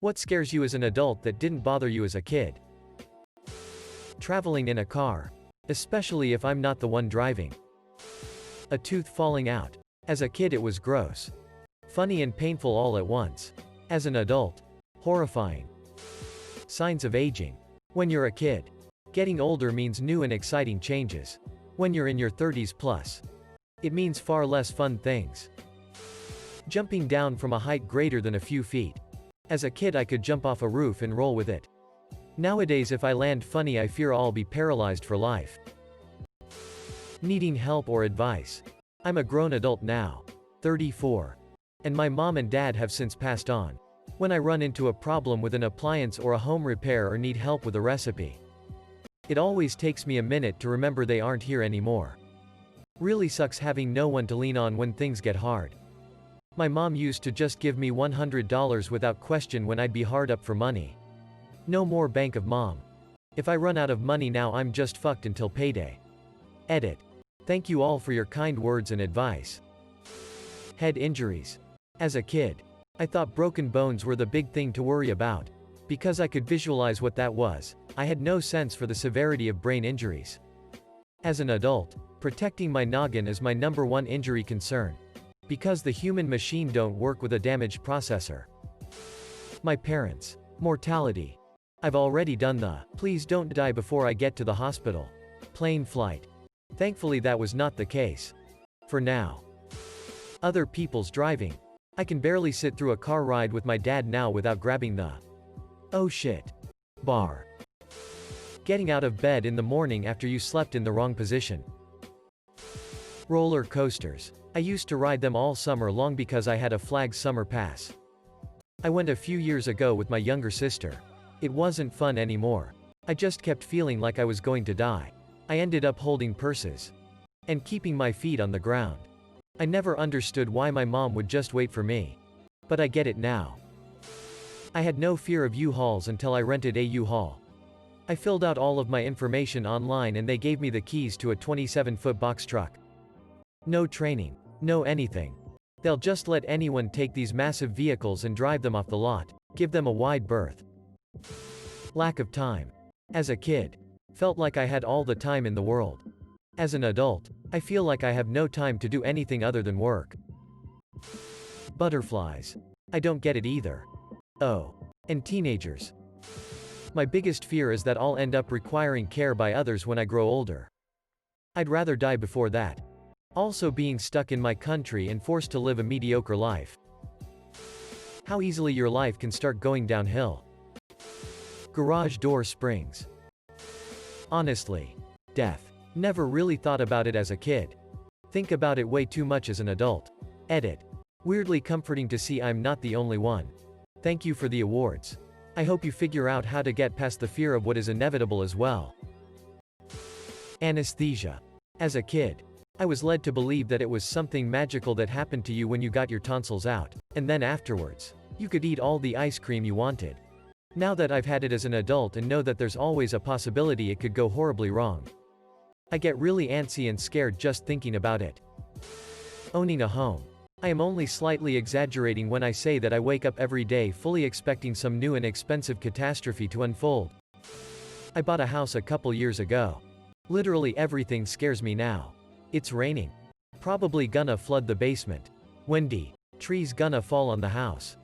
What scares you as an adult that didn't bother you as a kid? Traveling in a car. Especially if I'm not the one driving. A tooth falling out. As a kid it was gross. Funny and painful all at once. As an adult. Horrifying. Signs of aging. When you're a kid. Getting older means new and exciting changes. When you're in your 30s plus. It means far less fun things. Jumping down from a height greater than a few feet. As a kid I could jump off a roof and roll with it. Nowadays if I land funny I fear I'll be paralyzed for life. Needing help or advice. I'm a grown adult now. 34. And my mom and dad have since passed on. When I run into a problem with an appliance or a home repair or need help with a recipe. It always takes me a minute to remember they aren't here anymore. Really sucks having no one to lean on when things get hard. My mom used to just give me $100 without question when I'd be hard up for money. No more bank of mom. If I run out of money now I'm just fucked until payday. Edit. Thank you all for your kind words and advice. Head injuries. As a kid, I thought broken bones were the big thing to worry about. Because I could visualize what that was, I had no sense for the severity of brain injuries. As an adult, protecting my noggin is my #1 injury concern. Because the human machine don't work with a damaged processor. My parents. Mortality. I've already done the, please don't die before I get to the hospital. Plane flight. Thankfully that was not the case. For now. Other people's driving. I can barely sit through a car ride with my dad now without grabbing the oh shit bar. Getting out of bed in the morning after you slept in the wrong position. Roller coasters. I used to ride them all summer long because I had a flag summer pass. I went a few years ago with my younger sister. It wasn't fun anymore. I just kept feeling like I was going to die. I ended up holding purses. And keeping my feet on the ground. I never understood why my mom would just wait for me. But I get it now. I had no fear of U-Hauls until I rented a U-Haul. I filled out all of my information online and they gave me the keys to a 27-foot box truck. No training. No anything. They'll just let anyone take these massive vehicles and drive them off the lot. Give them a wide berth. Lack of time. As a kid. Felt like I had all the time in the world. As an adult, I feel like I have no time to do anything other than work. Butterflies. I don't get it either. Oh. And teenagers. My biggest fear is that I'll end up requiring care by others when I grow older. I'd rather die before that. Also being stuck in my country and forced to live a mediocre life. How easily your life can start going downhill. Garage door springs. Honestly. Death. Never really thought about it as a kid. Think about it way too much as an adult. Edit. Weirdly comforting to see I'm not the only one. Thank you for the awards. I hope you figure out how to get past the fear of what is inevitable as well. Anesthesia. As a kid, I was led to believe that it was something magical that happened to you when you got your tonsils out, and then afterwards, you could eat all the ice cream you wanted. Now that I've had it as an adult and know that there's always a possibility it could go horribly wrong. I get really antsy and scared just thinking about it. Owning a home. I am only slightly exaggerating when I say that I wake up every day fully expecting some new and expensive catastrophe to unfold. I bought a house a couple years ago. Literally everything scares me now. It's raining. Probably gonna flood the basement. Windy. Trees gonna fall on the house.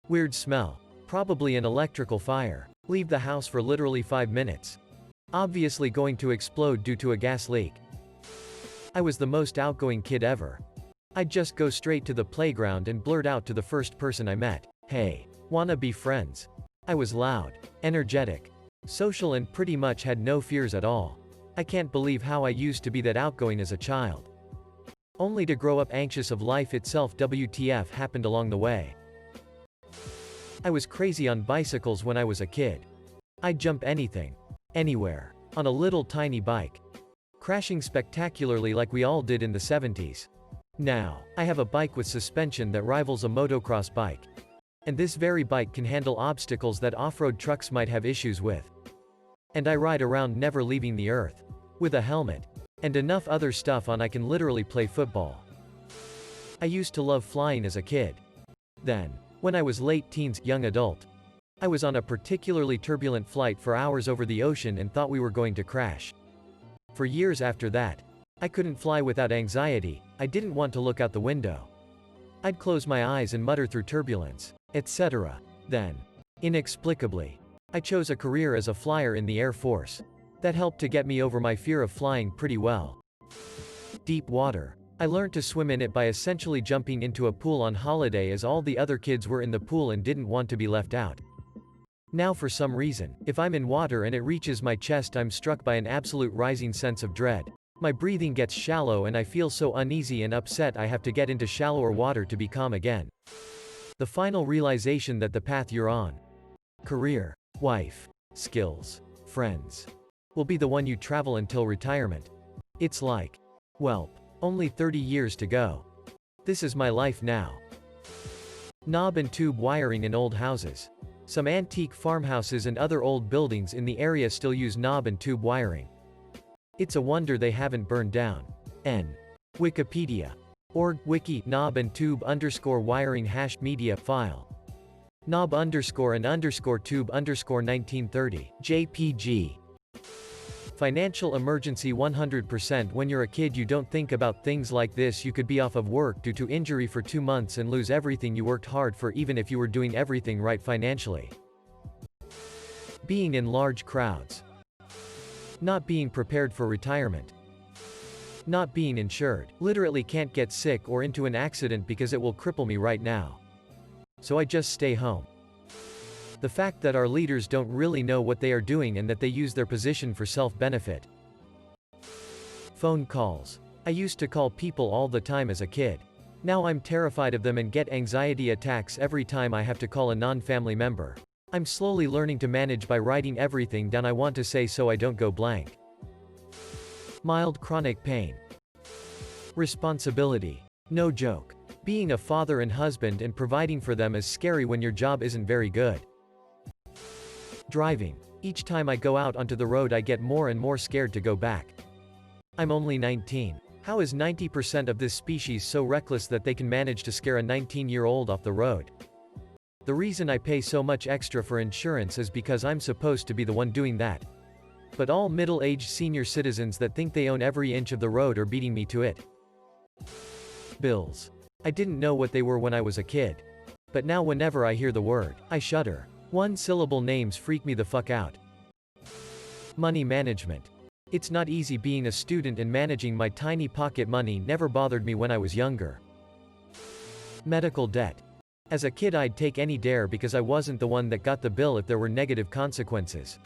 Weird smell. Probably an electrical fire. Leave the house for literally 5 minutes. Obviously going to explode due to a gas leak. I was the most outgoing kid ever. I'd just go straight to the playground and blurt out to the first person I met, "Hey, wanna be friends?" I was loud, energetic, social and pretty much had no fears at all. I can't believe how I used to be that outgoing as a child. Only to grow up anxious of life itself. WTF happened along the way. I was crazy on bicycles when I was a kid. I'd jump anything, anywhere, on a little tiny bike. Crashing spectacularly like we all did in the 70s. Now, I have a bike with suspension that rivals a motocross bike. And this very bike can handle obstacles that off-road trucks might have issues with. And I ride around never leaving the earth. With a helmet. And enough other stuff on I can literally play football. I used to love flying as a kid. Then, when I was late teens, young adult, I was on a particularly turbulent flight for hours over the ocean and thought we were going to crash. For years after that, I couldn't fly without anxiety. I didn't want to look out the window. I'd close my eyes and mutter through turbulence, etc. Then, inexplicably, I chose a career as a flyer in the Air Force. That helped to get me over my fear of flying pretty well. Deep water. I learned to swim in it by essentially jumping into a pool on holiday as all the other kids were in the pool and didn't want to be left out. Now for some reason, if I'm in water and it reaches my chest, I'm struck by an absolute rising sense of dread. My breathing gets shallow and I feel so uneasy and upset I have to get into shallower water to be calm again. The final realization that the path you're on, career, wife, skills, friends, will be the one you travel until retirement. It's like, welp, only 30 years to go. This is my life now. Knob and tube wiring in old houses. Some antique farmhouses and other old buildings in the area still use knob and tube wiring. It's a wonder they haven't burned down. N. Wikipedia. Org, wiki, knob and tube _ wiring # media file. Knob _ and _ tube _ 1930. JPG. Financial emergency 100%. When you're a kid you don't think about things like this. You could be off of work due to injury for 2 months and lose everything you worked hard for, even if you were doing everything right financially. Being in large crowds. Not being prepared for retirement. Not being insured. Literally can't get sick or into an accident because it will cripple me right now. So I just stay home. The fact that our leaders don't really know what they are doing and that they use their position for self-benefit. Phone calls. I used to call people all the time as a kid. Now I'm terrified of them and get anxiety attacks every time I have to call a non-family member. I'm slowly learning to manage by writing everything down I want to say so I don't go blank. Mild chronic pain. Responsibility. No joke. Being a father and husband and providing for them is scary when your job isn't very good. Driving. Each time I go out onto the road I get more and more scared to go back. I'm only 19. How is 90% of this species so reckless that they can manage to scare a 19-year-old off the road? The reason I pay so much extra for insurance is because I'm supposed to be the one doing that. But all middle-aged senior citizens that think they own every inch of the road are beating me to it. Bills. I didn't know what they were when I was a kid. But now whenever I hear the word, I shudder. One-syllable names freak me the fuck out. Money management. It's not easy being a student, and managing my tiny pocket money never bothered me when I was younger. Medical debt. As a kid I'd take any dare because I wasn't the one that got the bill if there were negative consequences.